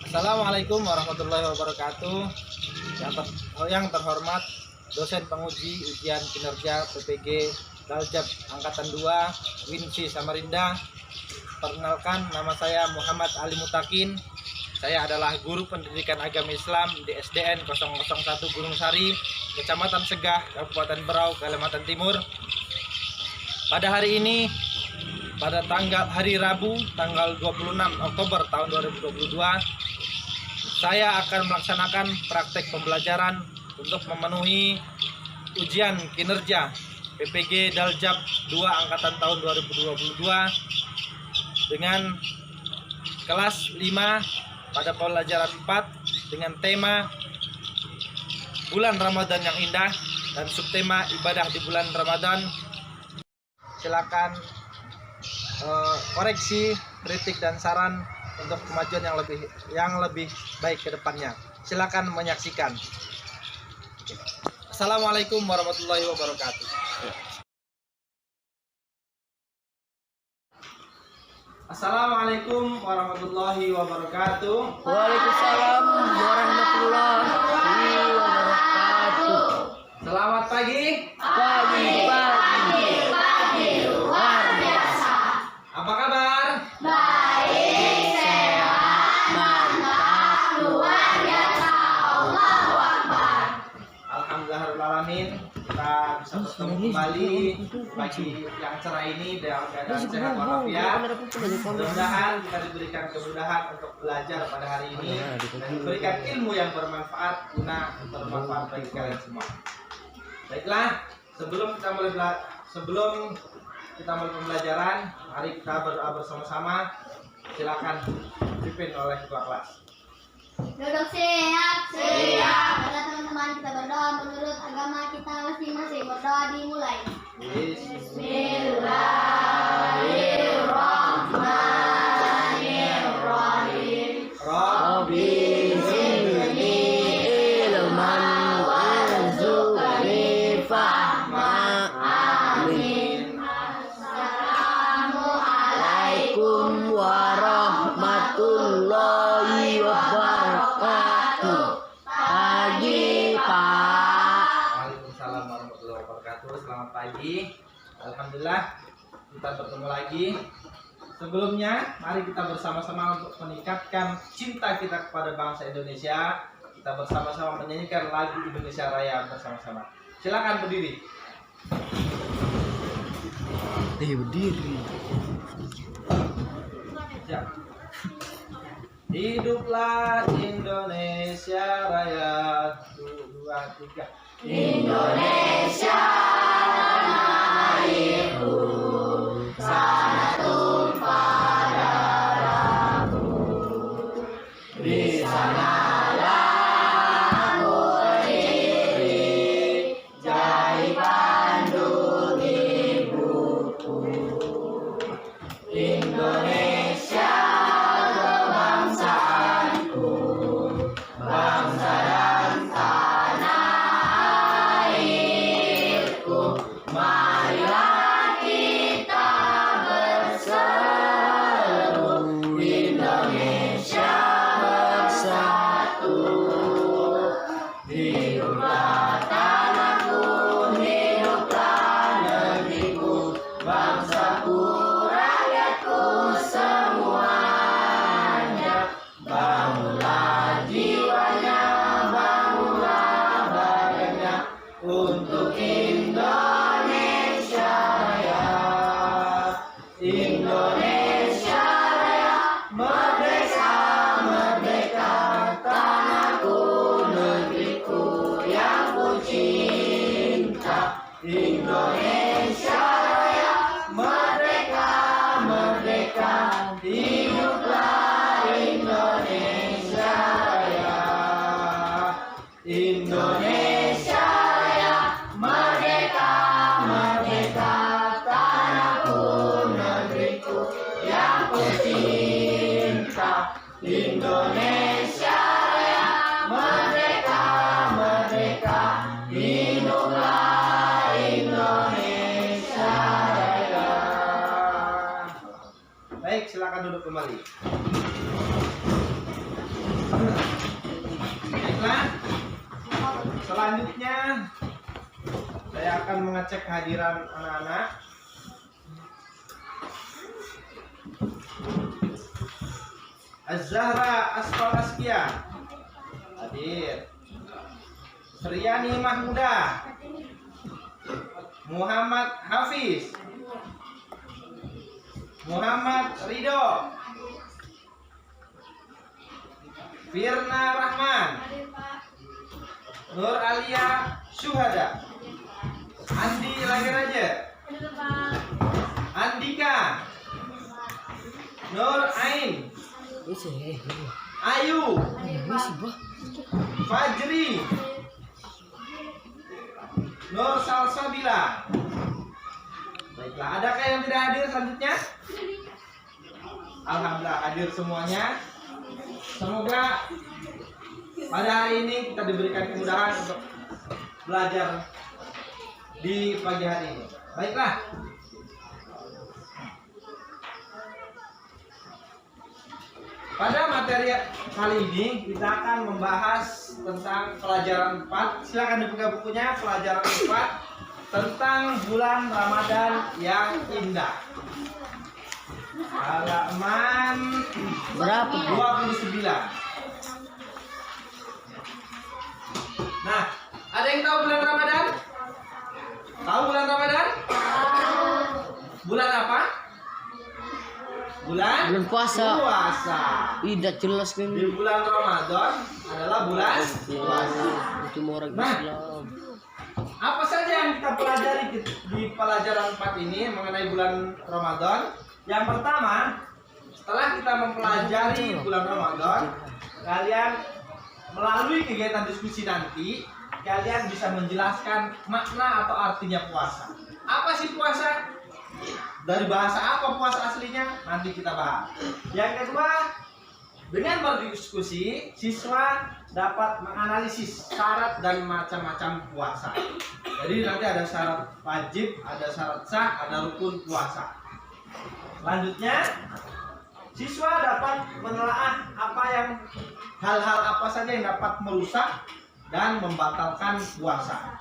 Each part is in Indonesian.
Assalamualaikum warahmatullahi wabarakatuh. Yang terhormat dosen penguji ujian kinerja PPG Daljab Angkatan 2 Winsi Samarinda. Perkenalkan, nama saya Muhammad Ali Mutakin. Saya adalah guru pendidikan agama Islam di SDN 001 Gunung Sari, Kecamatan Segah, Kabupaten Berau, Kalimantan Timur. Pada hari ini, pada hari Rabu tanggal 26 Oktober tahun 2022, saya akan melaksanakan praktek pembelajaran untuk memenuhi ujian kinerja PPG Daljab 2 Angkatan tahun 2022 dengan kelas 5 pada pelajaran 4 dengan tema bulan Ramadan yang indah dan subtema ibadah di bulan Ramadan. Silakan koreksi, kritik dan saran untuk kemajuan yang lebih baik ke depannya. Silakan menyaksikan. Assalamualaikum warahmatullahi wabarakatuh. Assalamualaikum warahmatullahi wabarakatuh. Waalaikumsalam warahmatullahi wabarakatuh. Selamat pagi. Pagi luar biasa. Apa kabar? Baik, sehat, mantap, luar biasa. Allahu Akbar. Alhamdulillahirrahmanirrahim. Kita bisa bertemu kembali pagi yang cerah ini dalam keadaan sehat walafiat. Mudah-mudahan kita diberikan kemudahan untuk belajar pada hari ini dan diberikan ilmu yang bermanfaat guna bermanfaat bagi kalian semua. Baiklah, sebelum kita mulai pembelajaran, mari kita berdoa bersama-sama. Silakan dipimpin oleh ketua kelas. Duduk siap. Pada teman-teman kita berdoa menurut agama kita masing-masing. Berdoa dimulai. Bismillahirrahmanirrahim. Rabbi zidni ilman warzuqni fahma. Amin. Assalamualaikum warahmatullahi wabarakatuh. Pagi, Pak. Waalaikumsalam warahmatullahi wabarakatuh. Selamat pagi. Alhamdulillah kita bertemu lagi. Sebelumnya, mari kita bersama-sama untuk meningkatkan cinta kita kepada bangsa Indonesia. Kita bersama-sama menyanyikan lagu Indonesia Raya bersama-sama. Silakan berdiri. Berdiri. Siap. Hiduplah Indonesia Raya. 1, 2, 3. Indonesia tanah airku, sana tumpah darahku. Di sanalah aku berdiri, jadi pandu ibuku. Indonesia kebangsaanku, bangsa dan tanah airku. Marilah kita berseru, Indonesia bersatu. Hiduplah tanahku, hiduplah negeriku, bangsaku, rakyatku semuanya. Bangunlah jiwanya, bangunlah badannya untuk Indonesia Raya. Indonesia Raya, merdeka, merdeka, tanahku, negeriku yang ku cinta. Indonesia Raya, merdeka, merdeka, hiduplah Indonesia Raya. Indonesia Raya, merdeka, merdeka, tanahku, negeriku yang ku cinta. Indonesia Raya, merdeka, merdeka, hiduplah Indonesia Raya. Baik, silakan duduk kembali. Baiklah, selanjutnya saya akan mengecek kehadiran anak-anak. Az-Zahra Asfal Askia hadir. Sriani Mahmuda, Muhammad Hafiz, Muhammad Ridho, Firna Rahman, Nur Alia Syuhada, Andi Lageraja, Andika, Nur Ain, Ayu, Fajri, Nur Salsabila. Baiklah, adakah yang tidak hadir selanjutnya? Alhamdulillah hadir semuanya. Semoga pada hari ini kita diberikan kemudahan untuk belajar di pagi hari ini. Baiklah. Pada materi kali ini kita akan membahas tentang pelajaran 4. Silakan dibuka bukunya, pelajaran 4 tentang bulan Ramadan yang indah. Halaman Berapa? 29. Nah, ada yang tahu bulan Ramadan? Tahu bulan Ramadan? Bulan apa? Bulan puasa. Puasa. Tidak jelas kan. Di bulan Ramadan adalah bulan puasa. Itu orang Nah, Islam. apa saja yang kita pelajari di pelajaran 4 ini mengenai bulan Ramadan? Yang pertama, setelah kita mempelajari bulan Ramadan, kalian melalui kegiatan diskusi nanti, kalian bisa menjelaskan makna atau artinya puasa. Apa sih puasa? Dari bahasa apa puasa aslinya? Nanti kita bahas. Yang kedua, dengan berdiskusi, siswa dapat menganalisis syarat dan macam-macam puasa. Jadi nanti ada syarat wajib, ada syarat sah, ada rukun puasa. Selanjutnya, siswa dapat menelaah hal-hal apa saja yang dapat merusak dan membatalkan puasa.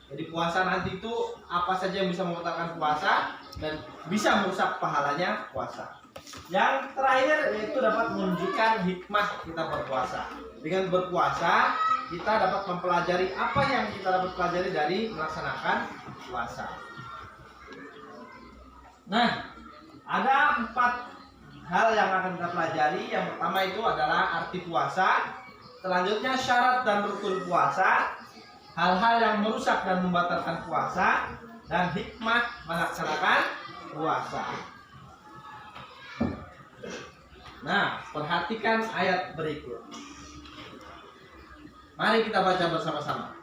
Jadi puasa nanti itu apa saja yang bisa membatalkan puasa dan bisa merusak pahalanya puasa. Yang terakhir yaitu dapat menunjukkan hikmah kita berpuasa. Dengan berpuasa kita dapat mempelajari apa yang kita dapat pelajari dari melaksanakan puasa. Nah, ada 4 hal yang akan kita pelajari. Yang pertama itu adalah arti puasa. Selanjutnya syarat dan rukun puasa, hal-hal yang merusak dan membatalkan puasa, dan hikmah melaksanakan puasa. Nah, perhatikan ayat berikut. Mari kita baca bersama-sama.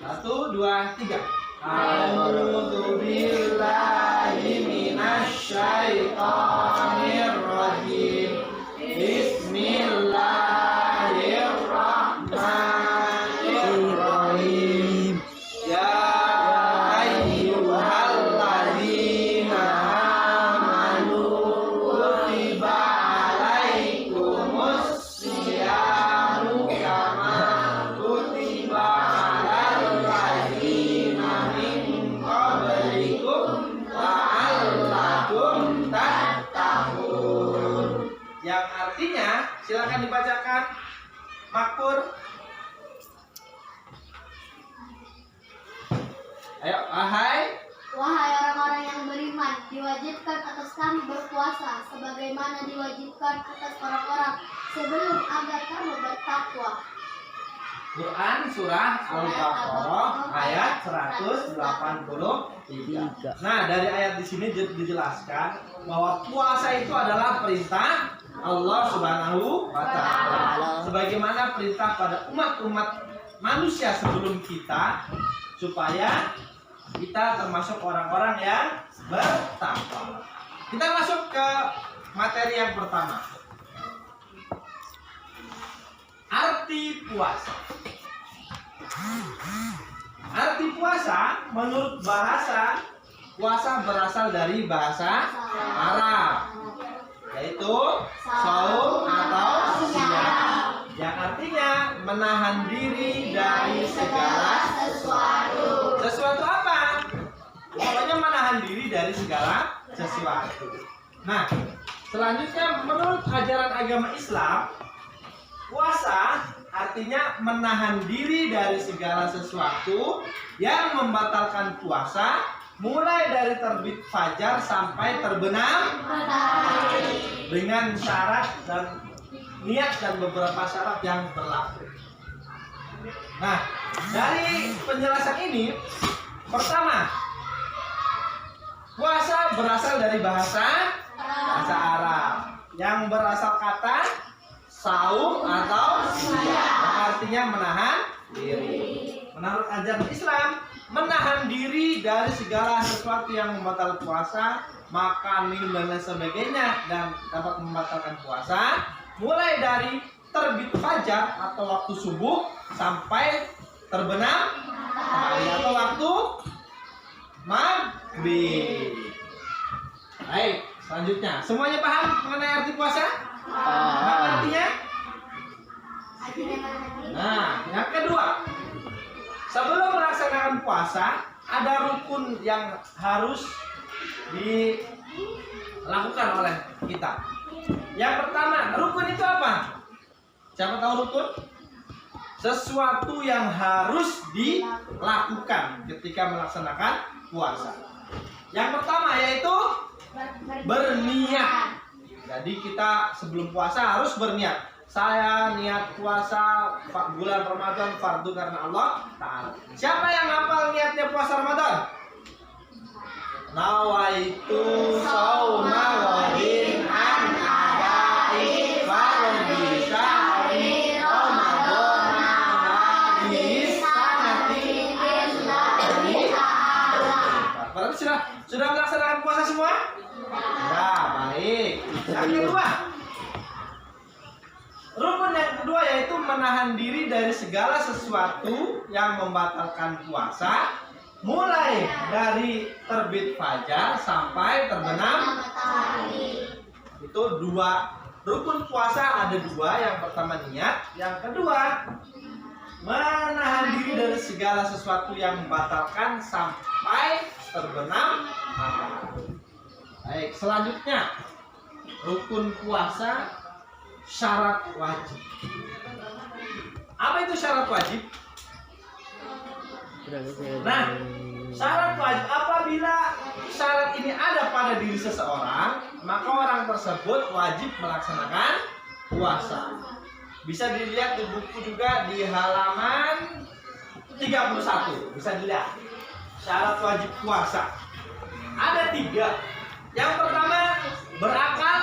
1, 2, 3. A'udzu billahi minasyaitonir rajim. Bismillahirrahmanirrahim. Ya ayyuhalladzina amanu kutiba alaikumus syiyamu kama kutiba alal ladzina min qablikum la'allakum tattaqun. Yang artinya, silakan dibacakan Makmur. Ayo, Wahai orang-orang yang beriman, diwajibkan atas kami berpuasa sebagaimana diwajibkan atas orang-orang sebelum agar kamu bertakwa. Quran surah Al-Baqarah ayat 183. Nah, dari ayat di sini dijelaskan bahwa puasa itu adalah perintah Allah Subhanahu wa taala. Sebagaimana perintah pada umat-umat manusia sebelum kita supaya kita termasuk orang-orang yang bertakwa. Kita masuk ke materi yang pertama. Arti puasa. Arti puasa menurut bahasa, puasa berasal dari bahasa Arab, yaitu saum atau menahan diri dari segala sesuatu. sesuatu apa? Pokoknya menahan diri dari segala sesuatu. Nah, selanjutnya menurut ajaran agama Islam, puasa artinya menahan diri dari segala sesuatu yang membatalkan puasa, mulai dari terbit fajar sampai terbenam Matahari. dengan syarat dan niat dan beberapa syarat yang berlaku. Nah, dari penjelasan ini, pertama, puasa berasal dari bahasa Arab yang berasal kata saum atau yang artinya menahan diri. Menurut ajaran Islam, menahan diri dari segala sesuatu yang membatalkan puasa, makan, minum dan lain sebagainya dan dapat membatalkan puasa, mulai dari terbit fajar atau waktu subuh sampai terbenam matahari atau waktu maghrib. Baik, selanjutnya, semuanya paham mengenai arti puasa? Apa artinya? Nah, yang kedua, sebelum melaksanakan puasa, ada rukun yang harus dilakukan oleh kita. Yang pertama, rukun itu apa? Siapa tahu rukun? Sesuatu yang harus dilakukan ketika melaksanakan puasa. Yang pertama yaitu berniat. Jadi kita sebelum puasa harus berniat. Saya niat puasa bulan Ramadan fardu karena Allah Ta'ala. Siapa yang hafal niatnya puasa Ramadan? Nawaitu sauma wadin an adai fardi syahri Ramadan nabi sanati Berarti sudah melaksanakan puasa semua? Ya, baik. Yang kedua, rukun yang kedua yaitu menahan diri dari segala sesuatu yang membatalkan puasa, mulai dari terbit fajar sampai terbenam matahari. Itu dua rukun puasa, ada dua. Yang pertama niat, yang kedua menahan diri dari segala sesuatu yang membatalkan sampai terbenam matahari. Baik, selanjutnya rukun puasa syarat wajib. Apa itu syarat wajib? Nah, syarat wajib apabila syarat ini ada pada diri seseorang, maka orang tersebut wajib melaksanakan puasa. Bisa dilihat di buku juga di halaman 31. Bisa dilihat syarat wajib puasa. Ada 3. Yang pertama, berakal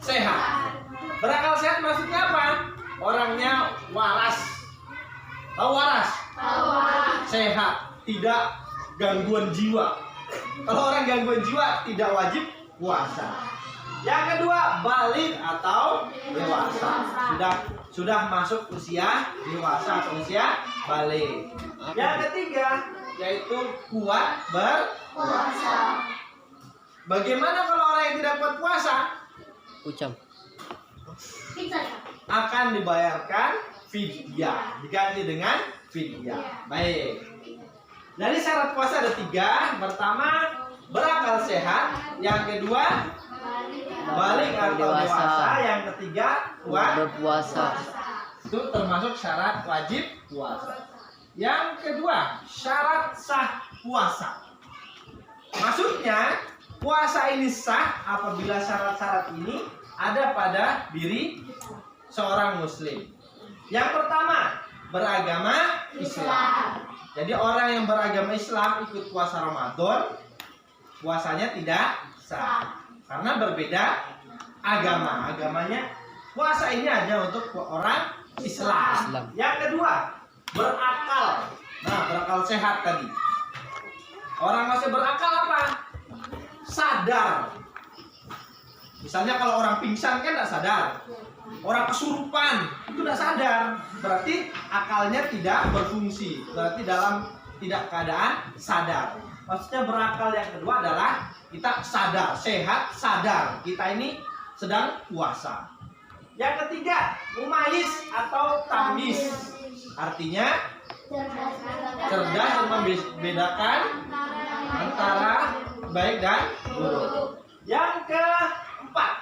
sehat. Berakal sehat maksudnya apa? Orangnya waras. Tahu waras? Sehat, tidak gangguan jiwa. Kalau orang gangguan jiwa tidak wajib puasa. Yang kedua, balik atau dewasa. Sudah masuk usia dewasa atau usia balik. Yang ketiga yaitu kuat berpuasa. Bagaimana kalau orang yang tidak kuat puasa? Ucap. Akan dibayarkan fidyah, diganti dengan fidyah. Baik. Dari syarat puasa ada 3. Pertama, berakal sehat. Yang kedua, balik atau dewasa. Yang ketiga, kuat berpuasa. Itu termasuk syarat wajib puasa. Yang kedua, syarat sah puasa. Maksudnya, puasa ini sah apabila syarat-syarat ini ada pada diri seorang muslim. Yang pertama, beragama Islam. Jadi orang yang beragama Islam ikut puasa Ramadan, puasanya tidak sah karena berbeda agama. Agamanya puasa ini hanya untuk orang Islam. Yang kedua, berakal. Nah, berakal sehat tadi. Orang masih berakal apa? Sadar. Misalnya kalau orang pingsan kan tidak sadar. Orang kesurupan itu tidak sadar. Berarti akalnya tidak berfungsi. Berarti dalam tidak keadaan sadar. Maksudnya berakal yang kedua adalah kita sadar, sehat, sadar. Kita ini sedang puasa. Yang ketiga, mumayyiz atau tamyiz. Artinya cerdas cerdas dan membedakan antara baik dan buruk. Yang keempat,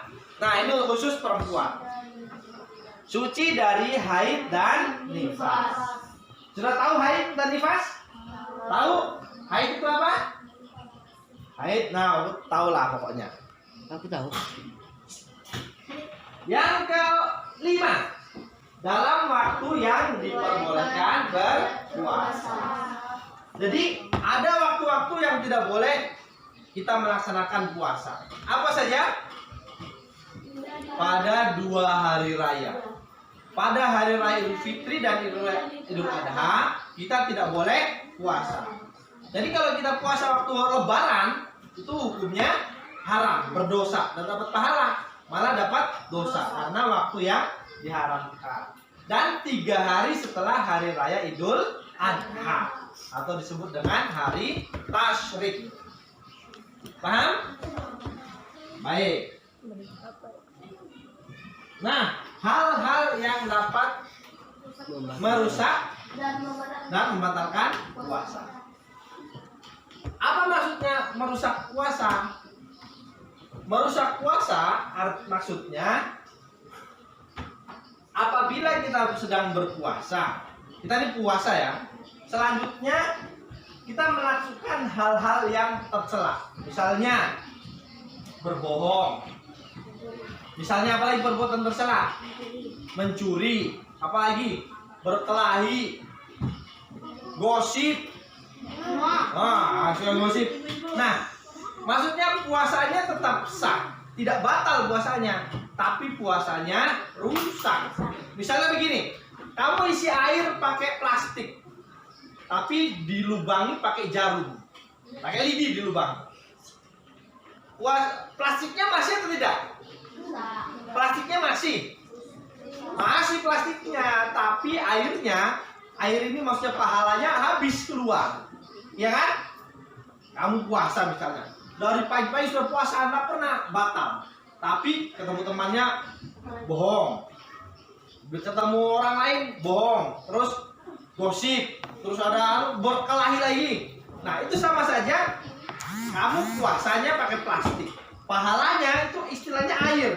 nah ini khusus perempuan. Suci dari haid dan nifas. Sudah tahu haid dan nifas? Tahu? Haid itu apa? Haid, nah tahu lah pokoknya. Aku tahu. Yang kelima, dalam waktu yang diperbolehkan berpuasa. Jadi ada waktu-waktu yang tidak boleh kita melaksanakan puasa. Apa saja? Pada 2 hari raya. Pada hari raya Idul Fitri dan Idul Adha kita tidak boleh puasa. Jadi kalau kita puasa waktu Lebaran itu hukumnya haram, berdosa dan dapat pahala, malah dapat dosa karena waktu yang diharamkan. Dan 3 hari setelah hari raya Idul Adha atau disebut dengan hari tasyrik. Paham? Baik. Nah, hal-hal yang dapat merusak dan membatalkan puasa. Apa maksudnya merusak puasa? Merusak puasa maksudnya apabila kita sedang berpuasa, kita ini puasa ya. Selanjutnya kita melakukan hal-hal yang tercela. Misalnya berbohong. Misalnya apalagi perbuatan tercela? Mencuri, apalagi berkelahi, gosip. Gosip. Nah, maksudnya puasanya tetap sah, tidak batal puasanya, tapi puasanya rusak. Misalnya begini, kamu isi air pakai plastik, tapi dilubangi pakai jarum, pakai lidi dilubang. Plastiknya masih atau tidak? Plastiknya masih plastiknya, tapi air ini maksudnya pahalanya habis keluar, ya kan? Kamu puasa misalnya, dari pagi-pagi sudah puasa, Anda pernah batal, tapi ketemu temannya bohong, ketemu orang lain bohong, terus gosip, terus ada berkelahi lagi. Nah itu sama saja, kamu puasanya pakai plastik, pahalanya itu istilahnya air.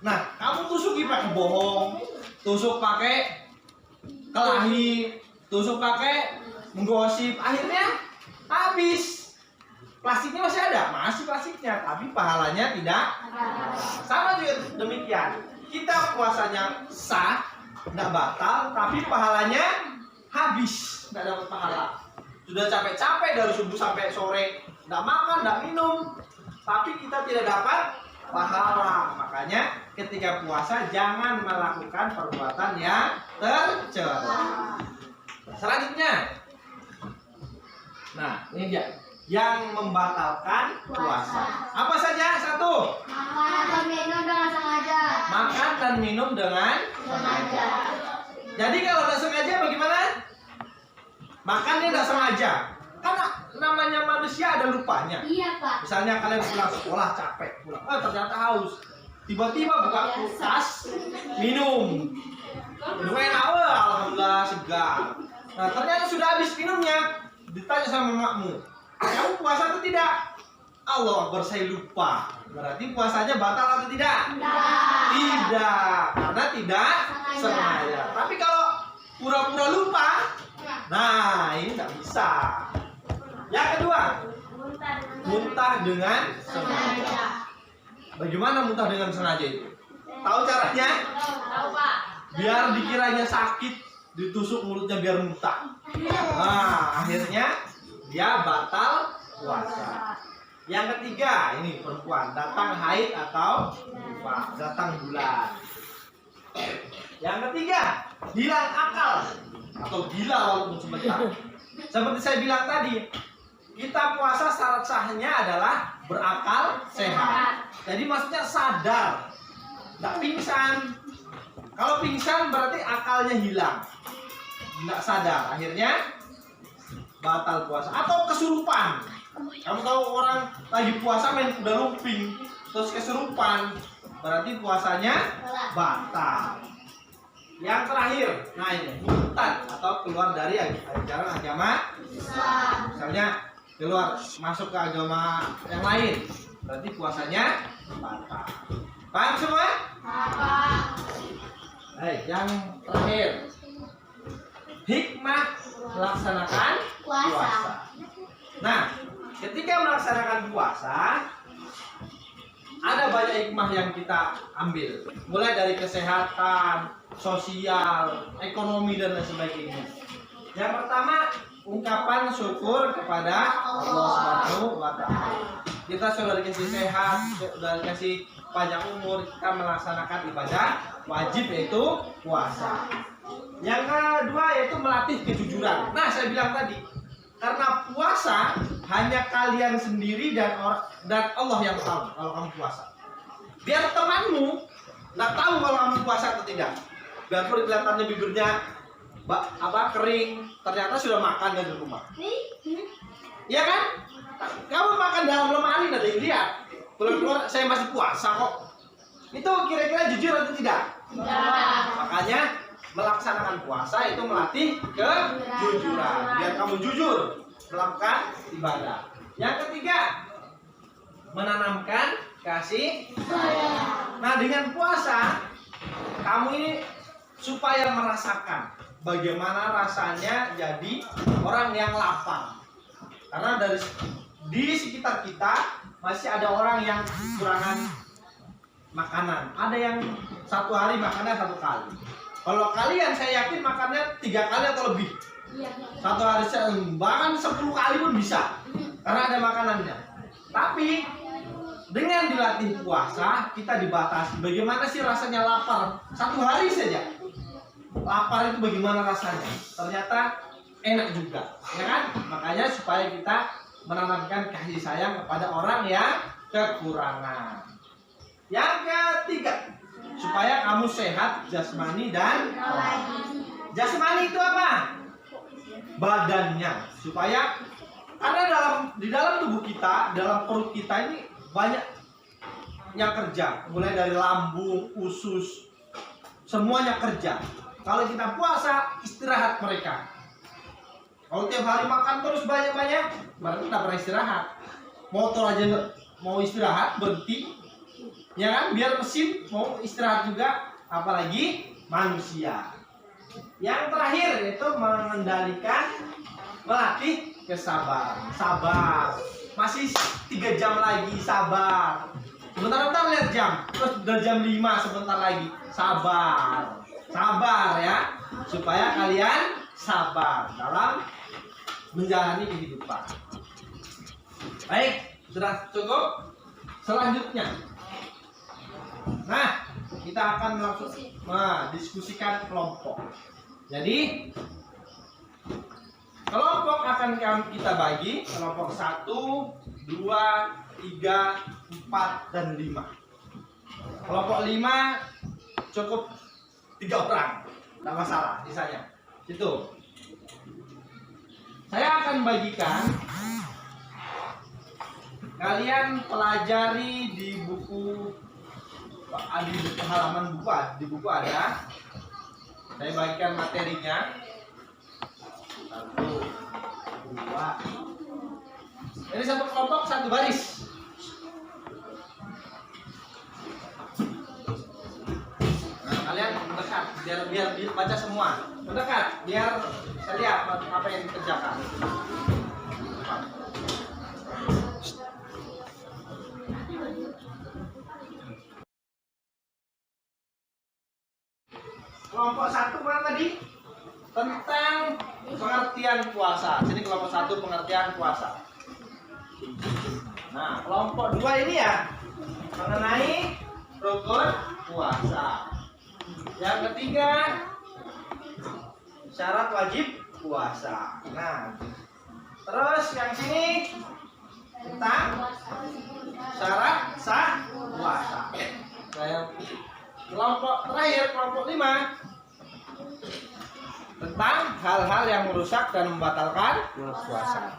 Nah kamu tusuki pakai bohong, tusuk pakai kelahi, tusuk pakai menggosip, akhirnya habis. Plastiknya masih ada, masih plastiknya, tapi pahalanya tidak. Sama juga demikian, kita puasanya sah, tidak batal, tapi pahalanya habis, tidak dapat pahala. Sudah capek-capek dari subuh sampai sore, tidak makan, tidak minum, tapi kita tidak dapat pahala. Makanya ketika puasa jangan melakukan perbuatan yang tercela. Selanjutnya, nah ini dia yang membatalkan puasa. Apa saja? 1. Makan dan minum dengan sengaja. Makan dan minum dengan sengaja. Jadi kalau tidak sengaja bagaimana? Makannya tidak sengaja. Karena namanya manusia ada lupanya. Iya Pak. Misalnya kalian pulang sekolah capek, pulang, ternyata haus. Tiba-tiba buka kulkas, minum. Minumnya enak, alhamdulillah segar. Nah ternyata sudah habis minumnya. Ditanya sama makmu, kamu puasa atau tidak? Allah Akbar, saya lupa. Berarti puasanya batal atau tidak? Tidak, karena tidak sengaja. Tapi kalau pura-pura lupa, nah ini tidak bisa. Yang kedua, muntah dengan sengaja. Bagaimana muntah dengan sengaja itu? Tahu caranya? Tahu Pak. Biar dikiranya sakit, ditusuk mulutnya biar muntah. Nah, akhirnya dia batal puasa. Yang ketiga, ini perempuan, datang haid atau datang bulan. Yang ketiga, hilang akal atau gila walaupun sebentar. Seperti saya bilang tadi, kita puasa syarat sahnya adalah berakal sehat. Jadi maksudnya sadar, tidak pingsan. Kalau pingsan berarti akalnya hilang, tidak sadar, akhirnya batal puasa. Atau kesurupan. Kamu tahu orang lagi puasa main kuda lumping terus kesurupan, berarti puasanya batal. Yang terakhir, nah ini murtad atau keluar dari ajaran agama Islam. Misalnya keluar masuk ke agama yang lain, berarti puasanya batal. Paham semua? Yang terakhir, hikmah melaksanakan puasa. Nah, ketika melaksanakan puasa, ada banyak hikmah yang kita ambil, mulai dari kesehatan, sosial, ekonomi dan lain sebagainya. Yang pertama, ungkapan syukur kepada Allah Subhanahu wa Ta'ala. Kita sudah dikasih sehat, sudah dikasih panjang umur, kita melaksanakan ibadah wajib yaitu puasa. Yang kedua yaitu melatih kejujuran. Nah, saya bilang tadi, karena puasa hanya kalian sendiri dan Allah yang tahu kalau kamu puasa. Biar temanmu nggak tahu kalau kamu puasa atau tidak. Biar kelihatannya bibirnya kering, ternyata sudah makan dari rumah. Iya kan? Kamu makan dalam lemari ada yang lihat. Keluar saya masih puasa kok. Itu kira-kira jujur atau tidak? Tidak. Makanya melaksanakan puasa itu melatih kejujuran. Biar kamu jujur melakukan ibadah. Yang ketiga, menanamkan kasih sayang. Nah, dengan puasa kamu ini supaya merasakan bagaimana rasanya jadi orang yang lapar. Karena di sekitar kita masih ada orang yang kekurangan makanan. Ada yang satu hari makannya 1 kali. Kalau kalian saya yakin makannya 3 kali atau lebih. Satu hari bahkan 10 kali pun bisa. Karena ada makanannya. Tapi dengan dilatih puasa kita dibatasi. Bagaimana sih rasanya lapar? 1 hari saja. Lapar itu bagaimana rasanya? Ternyata enak juga, ya kan? Makanya supaya kita menanamkan kasih sayang kepada orang yang kekurangan. Yang ketiga, supaya kamu sehat jasmani dan rohani. Jasmani itu apa? Badannya. Supaya karena di dalam tubuh kita, dalam perut kita ini banyak yang kerja, mulai dari lambung, usus, semuanya kerja. Kalau kita puasa, istirahat mereka. Kalau tiap hari makan terus banyak-banyak, berarti tak pernah istirahat. Motor aja mau istirahat, berhenti. Ya kan? Biar mesin mau istirahat juga, apalagi manusia. Yang terakhir itu mengendalikan, melatih kesabaran. Sabar. Masih 3 jam lagi, sabar. Sebentar-bentar lihat jam, terus udah jam 5 sebentar lagi. Sabar. Sabar ya, supaya kalian sabar dalam menjalani kehidupan. Baik, sudah cukup. Selanjutnya, nah kita akan langsung mendiskusikan kelompok. Jadi kelompok akan kita bagi kelompok 1, 2, 3, 4 dan 5. Kelompok 5 cukup 3 orang, tidak masalah sisanya. Itu. Saya akan bagikan, kalian pelajari di buku, halaman buku, di buku ada. Saya bagikan materinya. 1, 2. Ini satu kelompok, satu baris. Nah, kalian mendekat biar baca semua. Mendekat biar saya lihat apa yang dikerjakan. Kelompok 1 mana tadi? Tentang pengertian puasa. Sini kelompok 1 pengertian puasa. Nah, kelompok 2 ini ya mengenai rukun puasa. Yang ketiga, syarat wajib puasa. Nah, terus yang sini tentang syarat sah puasa. Nah, yang kelompok terakhir, kelompok 5 tentang hal-hal yang merusak dan membatalkan puasa.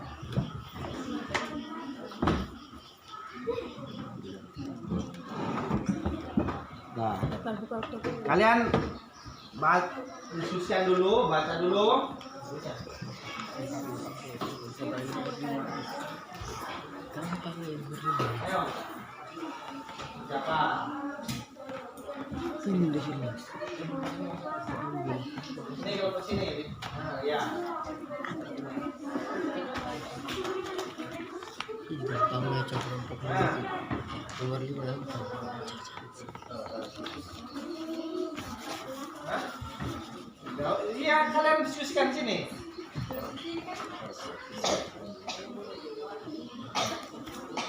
Nah, kalian Diskusikan dulu, baca dulu. Ayo. Siapa? Ini udah jelas. Sini kalau sini. Nah, ya. Tidak tahu ya cara untuk keluar juga. Iya, kalian diskusikan sini.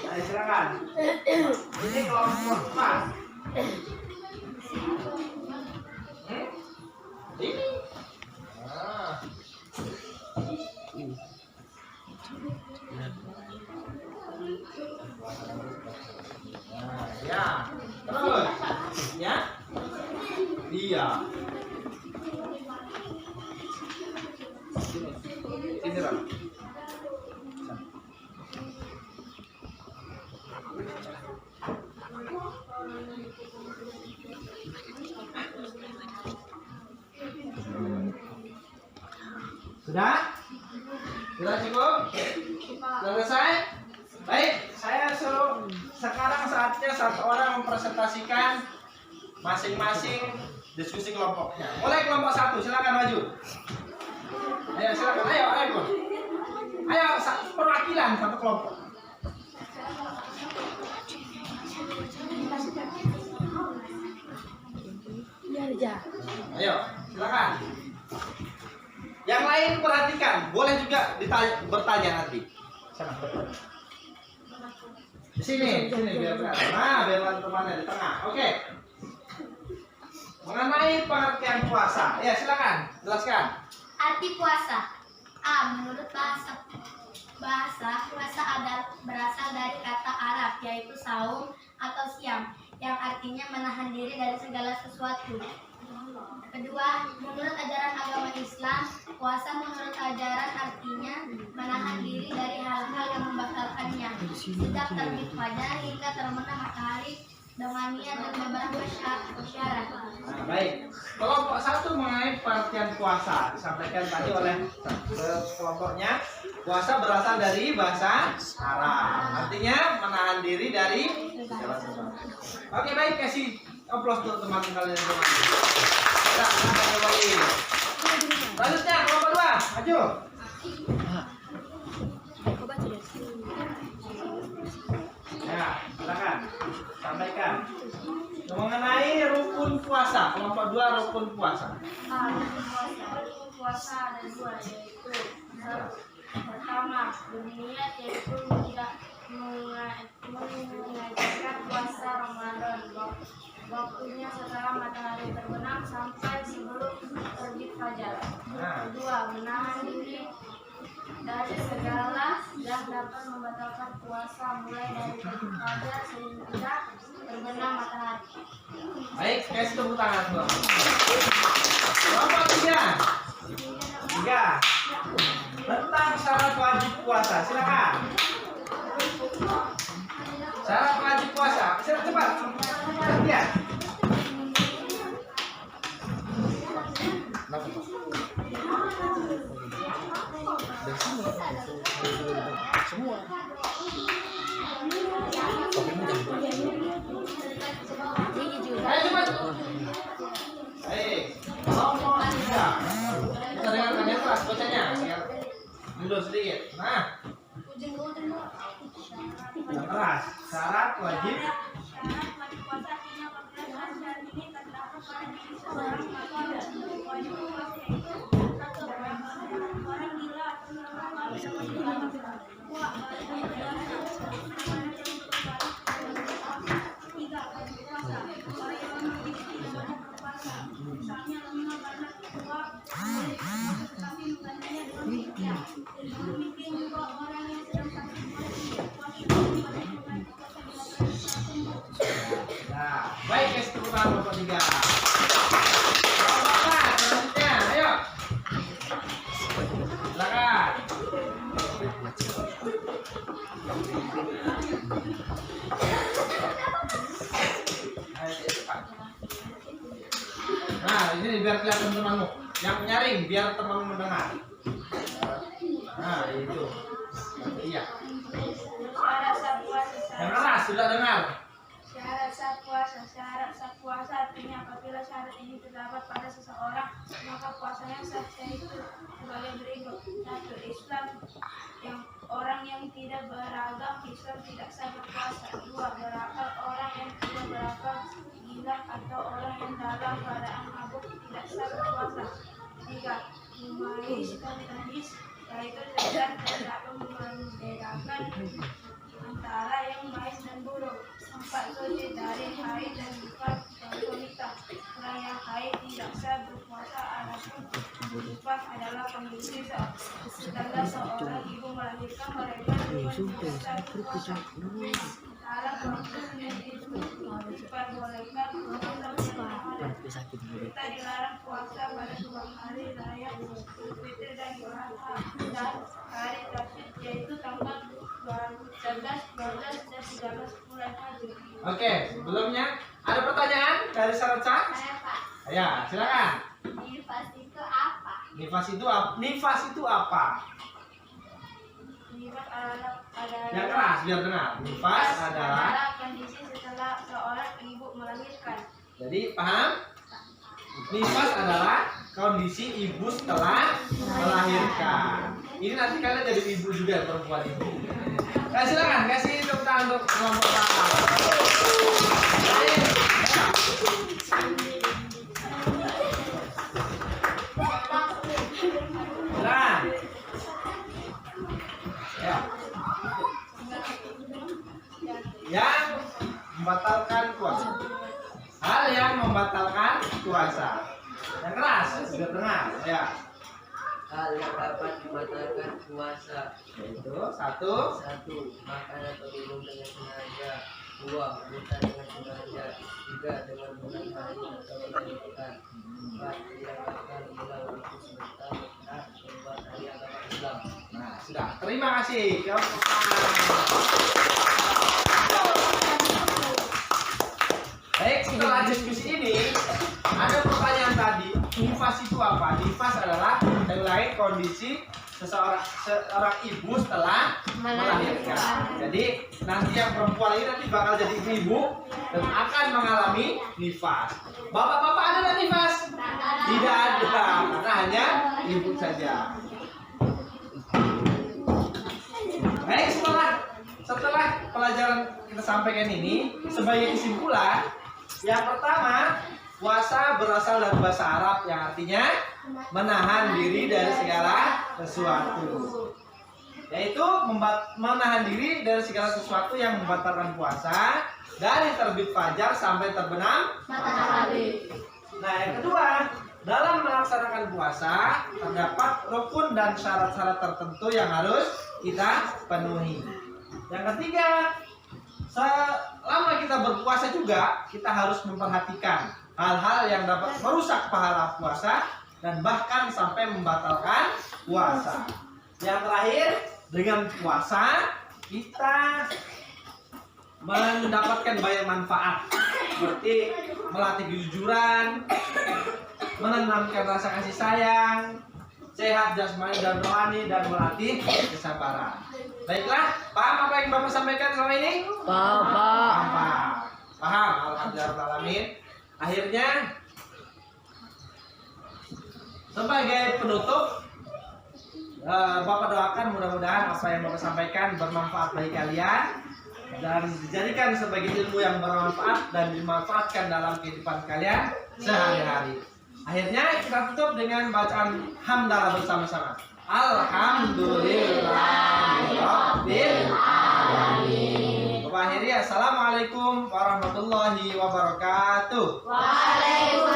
Ayo silakan. Ini kelompok pas. Ini. Ah. Nah, ya. Terus. Ya. Iya. Sini Ram. Sudah? Sudah cukup? Sudah selesai? Baik, saya suruh sekarang saatnya satu orang mempresentasikan masing-masing diskusi kelompoknya. Mulai kelompok 1, silakan maju. Ayo silakan, ayo. Ayo perwakilan satu kelompok. Ayo, silakan. Yang lain perhatikan, boleh juga bertanya nanti. Sana. Di sini biar kelihatan. Nah, biar temannya di tengah. Oke. Mengenai pengertian puasa, ya silakan, jelaskan. Arti puasa. A. Menurut bahasa puasa berasal dari kata Arab yaitu saum atau siam yang artinya menahan diri dari segala sesuatu. Kedua, menurut ajaran agama Islam, puasa menurut ajaran artinya menahan diri dari hal-hal yang membatalkannya sejak terbit fajar hingga terbenam matahari dengan niat dan beberapa syarat. Nah, baik. Kelompok 1 mengenai pengertian puasa disampaikan tadi oleh kelompoknya. Puasa berasal dari bahasa Arab, artinya menahan diri dari segala sesuatu. Oke, baik, kasih aplaus untuk teman-teman kalian semua. Ya, kembali. Selanjutnya kelompok 2, maju. Ya, silakan sampaikan mengenai rukun puasa. Kelompok 2 rukun puasa. Rukun puasa ada 2 yaitu pertama berniat yaitu mengajarkan puasa Ramadan waktunya setelah matahari terbenam sampai sebelum terbit fajar. Kedua, menahan diri dari segala yang dapat membatalkan puasa mulai dari terbit fajar sehingga terbenam matahari. Baik, kasih tepuk tangan dulu. Kelompok 3 tentang syarat wajib puasa. Silakan. Syarat wajib puasa. Silakan cepat. Lihat. Semua. Ayo cepat. Baik. Kelompok 3. Kita dengarkan yang keras bacanya. Mundur sedikit. Nah. Yang keras. Syarat wajib. puasa artinya apabila syarat ini terdapat pada diri seorang maka wajib puasa yaitu satu orang gila atau normal bersama dengan dua tiga puasa orang yang memiliki ibadah berpuasa misalnya lemah karena kuat tetapi bukannya dengan demikian juga orang yang sedang sakit Nah, baik guys, tepuk tangan kelompok 3. Kelompok 4 selanjutnya, ayo. Silakan. Nah, Nah, ini biar kelihatan temanmu. Yang nyaring biar temanmu mendengar. Nah, itu. Iya. Syarat sah puasa. Yang keras sudah dengar. Syarat sah puasa. Syarat sah puasa artinya apabila syarat ini terdapat pada seseorang, maka puasanya sah, yaitu sebagai berikut. 1. Islam, yang orang yang tidak beragam Islam tidak sah berpuasa. 2. Berakal, orang yang tidak berakal, gila atau orang yang dalam keadaan mabuk tidak sah berpuasa. 3. Mumayyiz dan tamyiz, yaitu sedang terdapat membedakan antara yang baik dan buruk. 4. Suci dari haid dan nifas dan wanita. Orang yang haid tidak sah berpuasa, adapun nifas adalah kondisi setelah seorang ibu melahirkan, mereka tidak sah berpuasa. Antara kondisi itu diperbolehkan untuk berpuasa. Kita dilarang puasa pada 2 hari raya Idul Fitri dan Idul Adha dan hari Tasyrik, yaitu tanggal 11, 12, dan 13 bulan Haji. Oke, sebelumnya ada pertanyaan dari syarat sah? Saya Pak, Ya, silakan. nifas itu apa? Nifas itu apa? Nifas itu apa? Nifas adalah Yang keras biar dengar. Nifas adalah. kondisi setelah seorang ibu melahirkan. Jadi paham? Nifas adalah kondisi ibu setelah melahirkan. Ini nanti kalian jadi ibu juga, perempuan ibu. Nah, silakan kasih tepuk tangan untuk kelompok pertama. Silakan. Ya. Yang membatalkan puasa. Hal yang membatalkan puasa. Yang keras, sudah dengar. Ya. Hal yang dapat membatalkan puasa, Yaitu 1. 1. Makan atau minum dengan sengaja. 2. Buta dengan sengaja. 3. Dengan bulan hari atau melahirkan. 4. Dilakukan bila waktu sebentar tak berbuat hari agama Islam. Nah, sudah. Terima kasih. Baik, setelah diskusi ini ada pertanyaan tadi. Nifas itu apa? Nifas adalah yang lain kondisi seorang ibu setelah melahirkan. Jadi nanti yang perempuan ini nanti bakal jadi ibu dan akan mengalami nifas. Bapak-bapak ada nggak nifas? Tidak ada, karena hanya ibu saja. Baik, setelah pelajaran kita sampaikan ini, sebagai kesimpulan, yang pertama, puasa berasal dari bahasa Arab yang artinya menahan diri dari segala sesuatu. Yaitu menahan diri dari segala sesuatu yang membatalkan puasa dari terbit fajar sampai terbenam matahari. Nah, yang kedua, dalam melaksanakan puasa terdapat rukun dan syarat-syarat tertentu yang harus kita penuhi. Yang ketiga, selama kita berpuasa juga kita harus memperhatikan hal-hal yang dapat merusak pahala puasa dan bahkan sampai membatalkan puasa. Yang terakhir, dengan puasa kita mendapatkan banyak manfaat seperti melatih kejujuran, menanamkan rasa kasih sayang, sehat jasmani dan rohani, dan melatih kesabaran. Baiklah, paham apa yang Bapak sampaikan selama ini? Paham. Alhamdulillah. Akhirnya sebagai penutup, Bapak doakan mudah-mudahan apa yang Bapak sampaikan bermanfaat bagi kalian dan dijadikan sebagai ilmu yang bermanfaat dan dimanfaatkan dalam kehidupan kalian sehari-hari. Akhirnya kita tutup dengan bacaan hamdalah bersama-sama. Alhamdulillahirabbil alamin. Bapak akhiri, assalamualaikum warahmatullahi wabarakatuh. Waalaikumsalam.